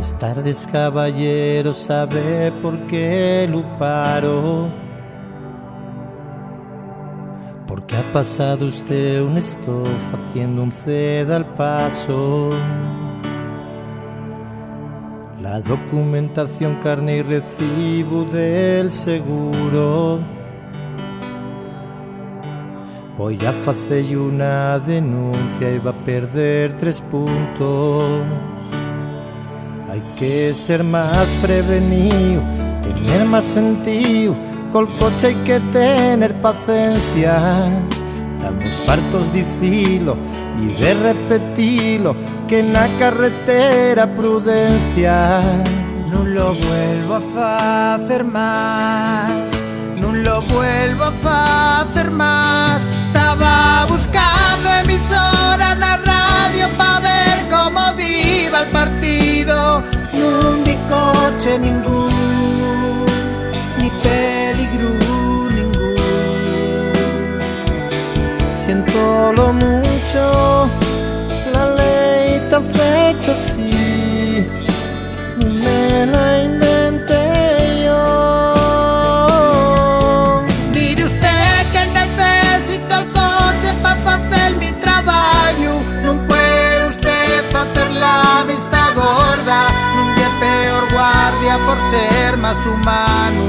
Buenas tardes, caballero, ¿sabe por qué lo paro? Porque ha pasado usted un stop haciendo un ced al paso. La documentación, carne y recibo del seguro. Voy a hacer una denuncia y va a perder 3 puntos. Hay que ser más prevenido, tener más sentido. Col coche hay que tener paciencia. Estamos fartos de dicilo y de repetirlo, que en la carretera prudencia. No lo vuelvo a hacer más, no lo vuelvo a hacer más. Estaba buscando emisora en la radio pa' ver cómo iba el partido. No vi coche ningún, ni peligro ningún. Siento lo mucho, la ley está fecha así, no me la inventé yo. Mire usted que necesito el coche para hacer mi trabajo. No puede usted hacer la vista gorda, un día peor guardia por ser más humano.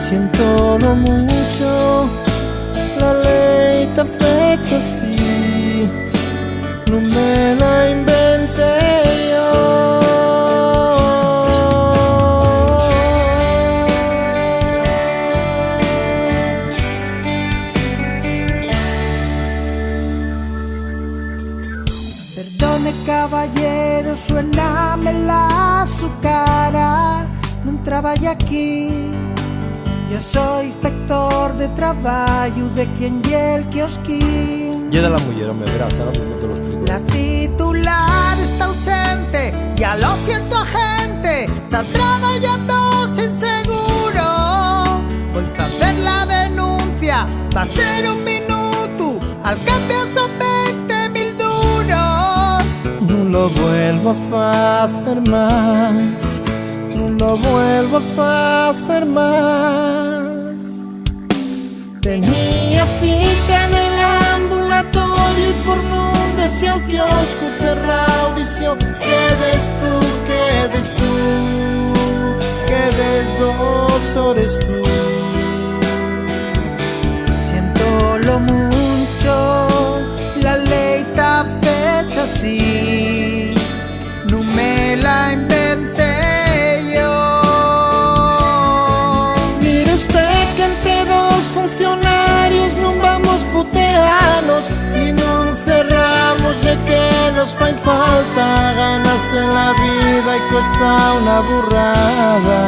Siento lo mucho, la ley está fecha así, no me la inventé yo. Perdone, caballero, suénamela su cara. Non trabaja aquí. Yo soy inspector de trabajo de quien y el kiosquín. Yo de la mujer, hombre, verás, ahora mismo te lo explico. La titular está ausente, ya lo siento, agente. Está trabajando sin seguro. Voy a hacer la denuncia, va a ser 1 minuto. Al cambio son 20.000 duros. No lo vuelvo a hacer más, no lo vuelvo a hacer más. Tenía cita en el ambulatorio y por no decía el kiosco cerrado, dició: quedes tú, quedes 2 horas tú. Siento lo mucho, la ley está fecha así, no me la inventé yo. Mire usted que entre 2 funcionarios non vamos puteanos y non cerramos, de que nos fai falta ganas en la vida y cuesta una burrada.